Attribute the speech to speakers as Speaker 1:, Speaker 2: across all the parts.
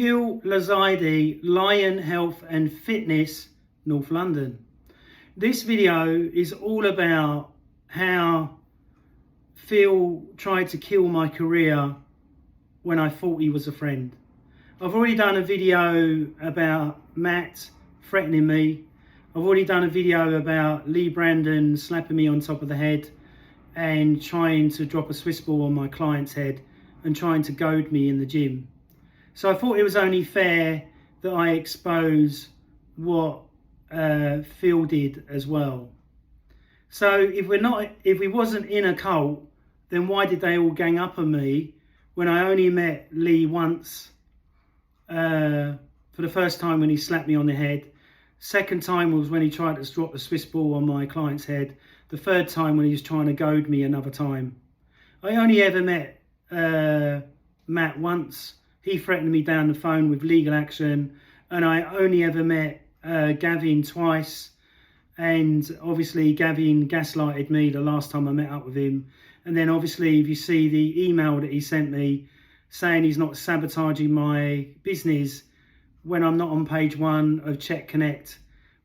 Speaker 1: Loizides, Lion Health and Fitness, North London. This video is all about how Phil tried to kill my career when I thought he was a friend. I've already done a video about Matt threatening me. I've already done a video about Leigh Brandon slapping me on top of the head and trying to drop a Swiss ball on my client's head and trying to goad me in the gym. So I thought it was only fair that I expose what Phil did as well. So if we wasn't in a cult, then why did they all gang up on me when I only met Leigh once for the first time when he slapped me on the head? Second time was when he tried to drop the Swiss ball on my client's head. The third time when he was trying to goad me another time. I only ever met Matt once. He threatened me down the phone with legal action, and I only ever met Gavin twice, and obviously Gavin gaslighted me the last time I met up with him. And then obviously if you see the email that he sent me saying he's not sabotaging my business when I'm not on page 1 of C.H.E.K Connect,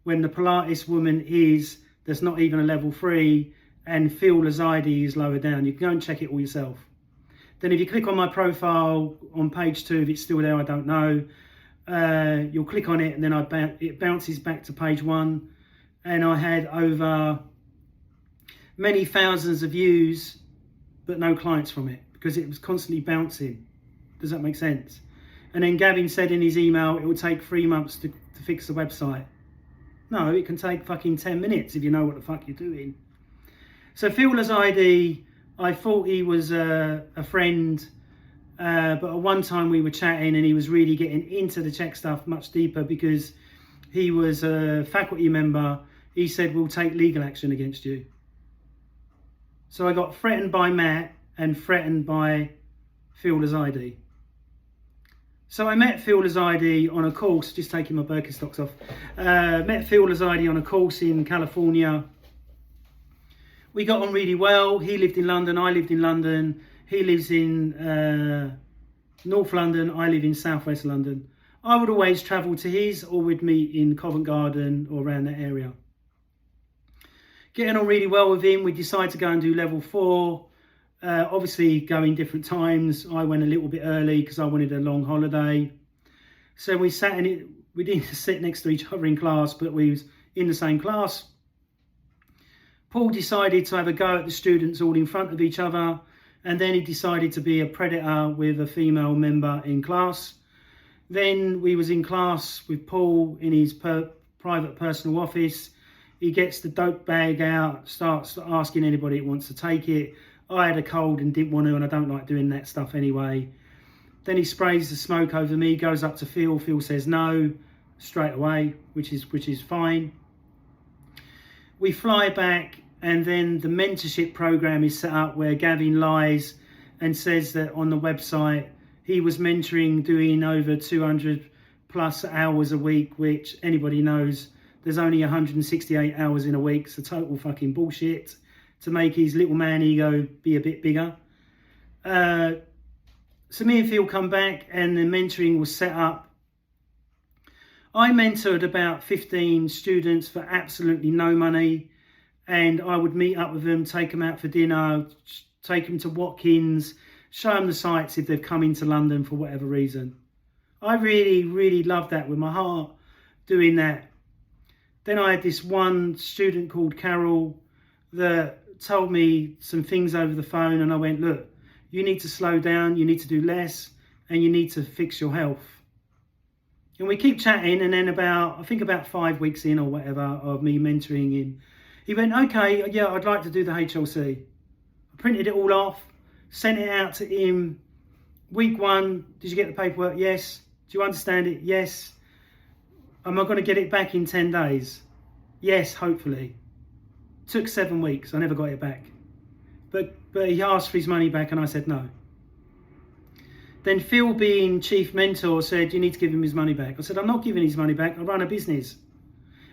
Speaker 1: when the politest woman is that's not even a level 3, and Phil Loizides is lower down. You can go and check it all yourself. Then if you click on my profile on page 2, if it's still there, I don't know, you'll click on it and then it bounces back to page 1. And I had over many thousands of views, but no clients from it because it was constantly bouncing. Does that make sense? And then Gavin said in his email, it will take 3 months to fix the website. No, it can take fucking 10 minutes if you know what the fuck you're doing. So Phil Loizides, I thought he was a friend, but at one time we were chatting and he was really getting into the C.H.E.K stuff much deeper because he was a faculty member. He said, we'll take legal action against you. So I got threatened by Matt and threatened by Phil Loizides. So I met Phil Loizides on a course, just taking my Birkenstocks off. Met Phil Loizides on a course in California. We got on really well. He lived in London, I lived in London. He lives in North London, I live in Southwest London. I would always travel to his, or we'd meet in Covent Garden or around that area. Getting on really well with him, we decided to go and do level 4. Obviously going different times. I went a little bit early because I wanted a long holiday. So we sat in it, we didn't sit next to each other in class, but we was in the same class. Paul decided to have a go at the students all in front of each other, and then he decided to be a predator with a female member in class. Then we was in class with Paul in his private personal office. He gets the dope bag out, starts asking anybody that wants to take it. I had a cold and didn't want to, and I don't like doing that stuff anyway. Then he sprays the smoke over me, goes up to Phil. Phil says no straight away, which is fine. We fly back, and then the mentorship program is set up where Gavin lies and says that on the website he was mentoring, doing over 200 plus hours a week, which anybody knows there's only 168 hours in a week. It's a total fucking bullshit to make his little man ego be a bit bigger. So me and Phil come back and the mentoring was set up. I mentored about 15 students for absolutely no money, and I would meet up with them, take them out for dinner, take them to Watkins, show them the sights if they've come into London for whatever reason. I really, really loved that with my heart, doing that. Then I had this one student called Carroll that told me some things over the phone, and I went, look, you need to slow down, you need to do less, and you need to fix your health. And we keep chatting, and then I think about 5 weeks in or whatever of me mentoring him, he went, okay, yeah, I'd like to do the HLC. I printed it all off, sent it out to him. Week 1, did you get the paperwork? Yes. Do you understand it? Yes. Am I going to get it back in 10 days? Yes, hopefully. Took 7 weeks. I never got it back. But he asked for his money back and I said no. Then Phil, being chief mentor, said, you need to give him his money back. I said, I'm not giving his money back. I run a business.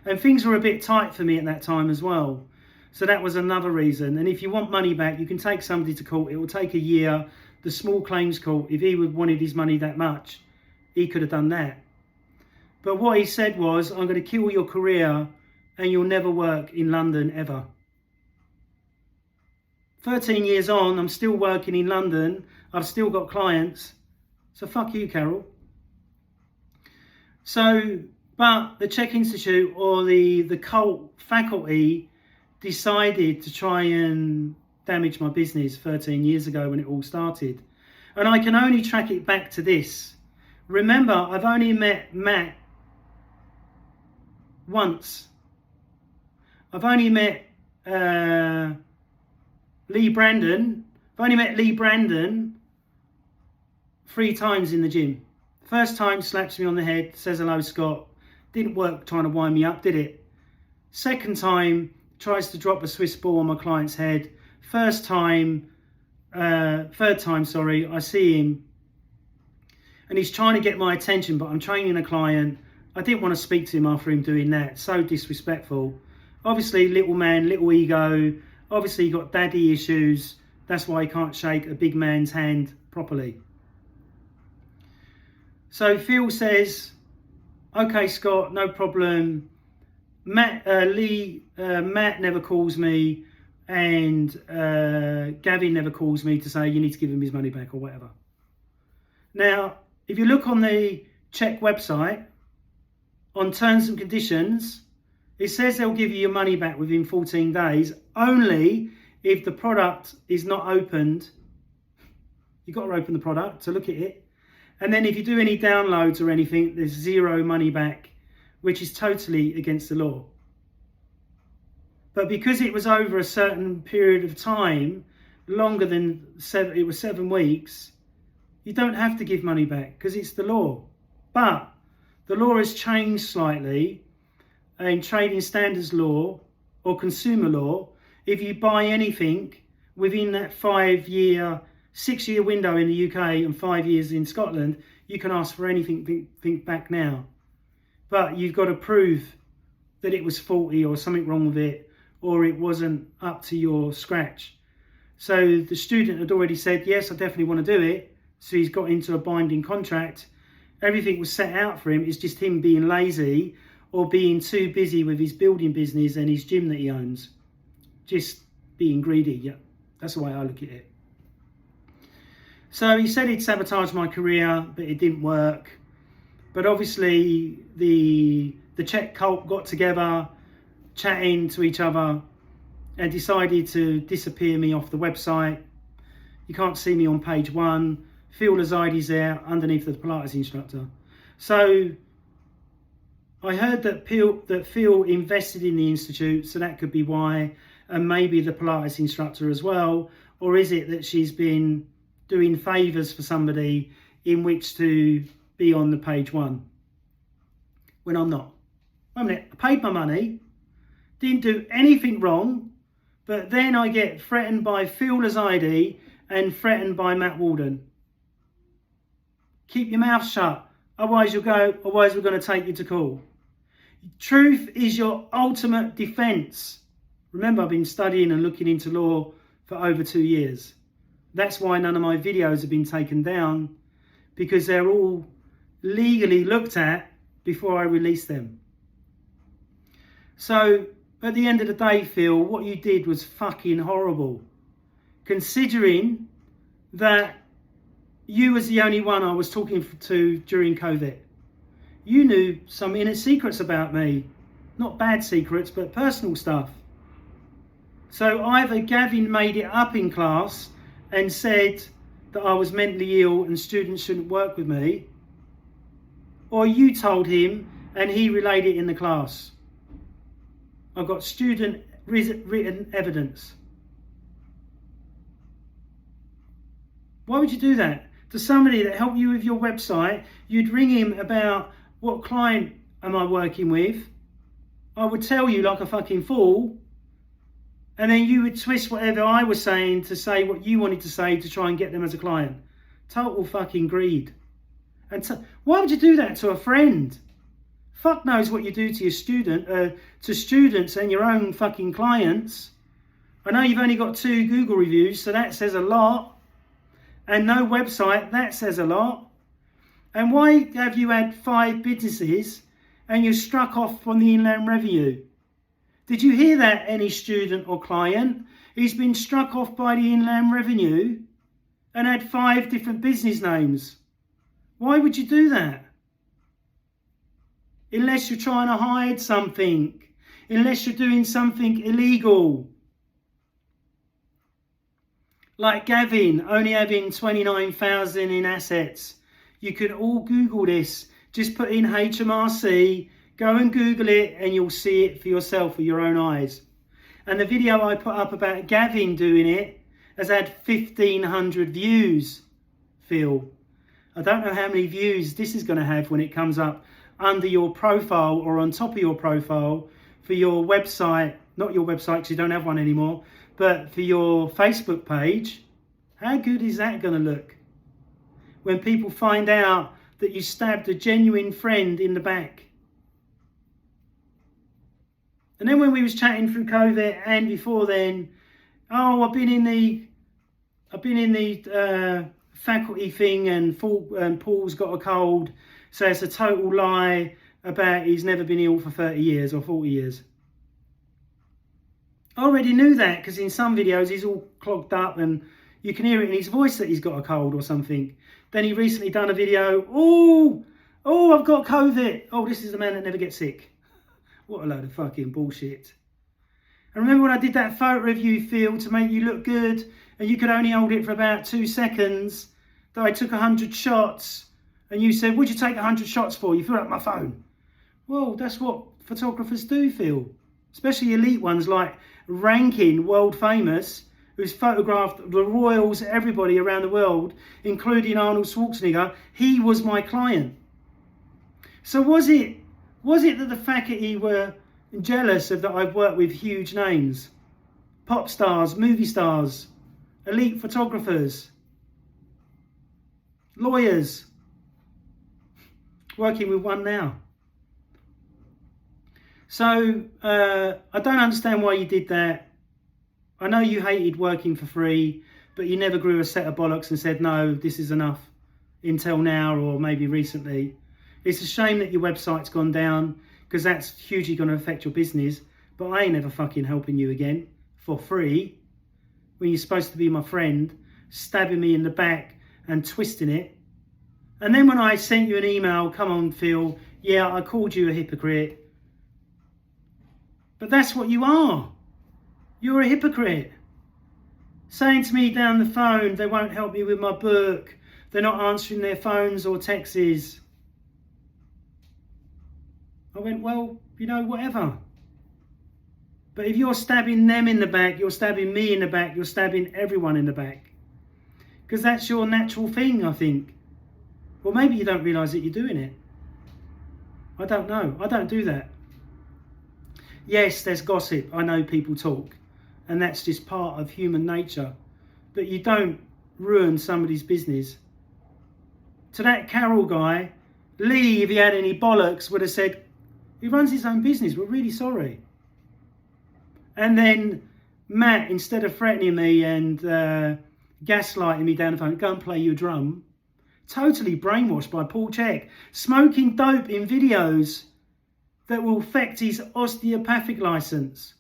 Speaker 1: And things were a bit tight for me at that time as well. So that was another reason. And if you want money back, you can take somebody to court. It will take a year. The small claims court, if he wanted his money that much, he could have done that. But what he said was, I'm going to kill your career and you'll never work in London ever. 13 years on, I'm still working in London. I've still got clients. So fuck you, Carroll. So, but the C.H.E.K Institute or the cult faculty decided to try and damage my business 13 years ago when it all started. And I can only track it back to this. Remember, I've only met Matt once. I've only met Leigh Brandon. I've only met Leigh Brandon 3 times in the gym. First time, slaps me on the head, says hello, Scott. Didn't work trying to wind me up, did it? Second time, tries to drop a Swiss ball on my client's head. Third time, I see him and he's trying to get my attention, but I'm training a client. I didn't want to speak to him after him doing that. So disrespectful. Obviously, little man, little ego. Obviously, he got daddy issues. That's why he can't shake a big man's hand properly. So Phil says, okay, Scott, no problem. Matt never calls me, and Gavin never calls me to say you need to give him his money back or whatever. Now, if you look on the C.H.E.K website, on terms and conditions, it says they'll give you your money back within 14 days, only if the product is not opened. You've got to open the product to look at it. And then if you do any downloads or anything, there's 0 money back, which is totally against the law. But because it was over a certain period of time, longer than 7 weeks, you don't have to give money back because it's the law. But the law has changed slightly in trading standards law or consumer law. If you buy anything within that 6-year window in the UK and 5 years in Scotland, you can ask for anything back now. But you've got to prove that it was faulty or something wrong with it, or it wasn't up to your scratch. So the student had already said, yes, I definitely want to do it. So he's got into a binding contract. Everything was set out for him. It's just him being lazy or being too busy with his building business and his gym that he owns. Just being greedy. Yeah, that's the way I look at it. So he said he'd sabotage my career, but it didn't work. But obviously the C.H.E.K cult got together, chatting to each other, and decided to disappear me off the website. You can't see me on page 1. Phil Loizides there underneath the Pilates instructor. So I heard that Phil invested in the institute, so that could be why, and maybe the Pilates instructor as well. Or is it that she's been doing favours for somebody in which to be on the page 1 when I'm not? Wait a minute, I paid my money, didn't do anything wrong, but then I get threatened by Phil Loizides and threatened by Matt Wallden. Keep your mouth shut, otherwise we're going to take you to court. Truth is your ultimate defence. Remember, I've been studying and looking into law for over 2 years. That's why none of my videos have been taken down, because they're all legally looked at before I release them. So at the end of the day, Phil, what you did was fucking horrible. Considering that you was the only one I was talking to during COVID. You knew some inner secrets about me. Not bad secrets, but personal stuff. So either Gavin made it up in class and said that I was mentally ill and students shouldn't work with me, or you told him and he relayed it in the class. I've got student written evidence. Why would you do that? To somebody that helped you with your website, you'd ring him about what client am I working with. I would tell you like a fucking fool, and then you would twist whatever I was saying to say what you wanted to say to try and get them as a client. Total fucking greed. And why would you do that to a friend? Fuck knows what you do to your to students and your own fucking clients. I know you've only got 2 Google reviews, so that says a lot. And no website, that says a lot. And why have you had 5 businesses and you're struck off from the Inland Revenue? Did you hear that, any student or client? He's been struck off by the Inland Revenue and had 5 different business names. Why would you do that? Unless you're trying to hide something. Unless you're doing something illegal. Like Gavin, only having 29,000 in assets. You could all Google this. Just put in HMRC, go and Google it, and you'll see it for yourself with your own eyes. And the video I put up about Gavin doing it has had 1,500 views, Phil. I don't know how many views this is going to have when it comes up under your profile or on top of your profile for your website. Not your website because you don't have one anymore, but for your Facebook page. How good is that going to look when people find out that you stabbed a genuine friend in the back? And then when we was chatting through COVID and before then, oh, I've been in the faculty thing and Paul's got a cold, so it's a total lie about he's never been ill for 30 years or 40 years. I already knew that because in some videos he's all clogged up and you can hear it in his voice that he's got a cold or something. Then he recently done a video, oh, I've got COVID. Oh, this is the man that never gets sick. What a load of fucking bullshit. And remember when I did that photo review, Phil, to make you look good, and you could only hold it for about 2 seconds, that I took 100 shots, and you said, what'd you take 100 shots for? You filled up my phone. Well, that's what photographers do, Phil. Especially elite ones like Rankin, world famous, who's photographed the royals, everybody around the world, including Arnold Schwarzenegger. He was my client. So was it that the faculty were jealous of that I've worked with huge names? Pop stars, movie stars, elite photographers, lawyers, working with one now. So I don't understand why you did that. I know you hated working for free, but you never grew a set of bollocks and said, no, this is enough until now or maybe recently. It's a shame that your website's gone down because that's hugely going to affect your business. But I ain't ever fucking helping you again for free when you're supposed to be my friend, stabbing me in the back and twisting it. And then when I sent you an email, come on, Phil, yeah, I called you a hypocrite. But that's what you are. You're a hypocrite. Saying to me down the phone, they won't help me with my book. They're not answering their phones or texts. I went, well, you know, whatever. But if you're stabbing them in the back, you're stabbing me in the back, you're stabbing everyone in the back. Because that's your natural thing, I think. Well, maybe you don't realise that you're doing it. I don't know. I don't do that. Yes, there's gossip. I know people talk. And that's just part of human nature. But you don't ruin somebody's business. To that Carroll guy, Leigh, if he had any bollocks, would have said, he runs his own business, we're really sorry. And then Matt, instead of threatening me and gaslighting me down the phone, go and play your drum, totally brainwashed by C.H.E.K, smoking dope in videos that will affect his osteopathic license.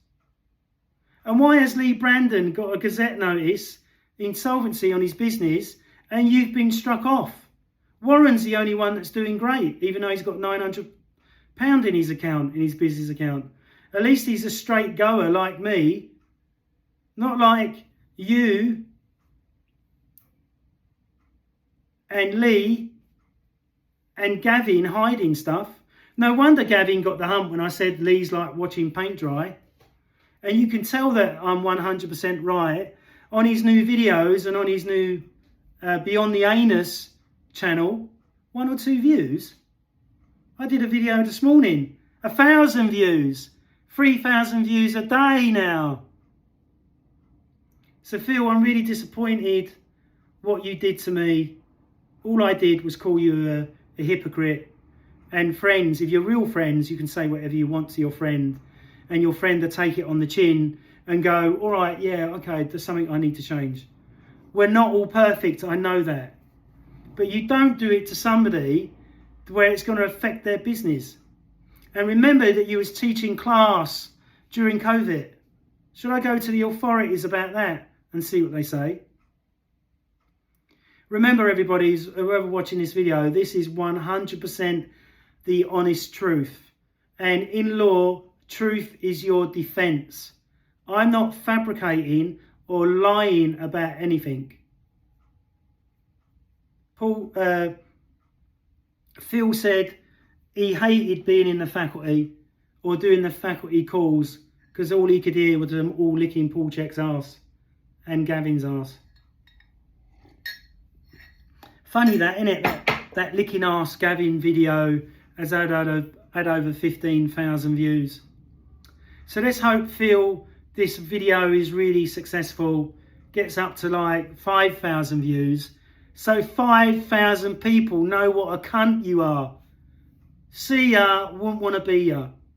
Speaker 1: And why has Leigh Brandon got a Gazette notice, insolvency on his business, and you've been struck off? Warren's the only one that's doing great, even though he's got £900 in his account, in his business account. At least he's a straight goer like me, not like you and Leigh and Gavin hiding stuff. No wonder Gavin got the hump when I said Leigh's like watching paint dry. And you can tell that I'm 100% right on his new videos and on his new Beyond the Anus channel. 1 or 2 views. I did a video this morning. 1,000 views. 3,000 views a day now. So Phil, I'm really disappointed what you did to me. All I did was call you a hypocrite. And friends, if you're real friends, you can say whatever you want to your friend. And your friend will take it on the chin and go, all right, yeah, okay, there's something I need to change. We're not all perfect, I know that. but you don't do it to somebody where it's going to affect their business. And remember that you was teaching class during COVID. Should I go to the authorities about that and see what they say? Remember, everybody, whoever watching this video, this is 100% the honest truth. And in law, truth is your defense. I'm not fabricating or lying about anything. Phil said he hated being in the faculty or doing the faculty calls because all he could hear was them all licking Paul C.H.E.K's ass and Gavin's ass. Funny that, isn't it? That licking ass Gavin video has had over 15,000 views. So let's hope, Phil, this video is really successful, gets up to like 5,000 views. So 5,000 people know what a cunt you are. See ya, wouldn't want to be ya.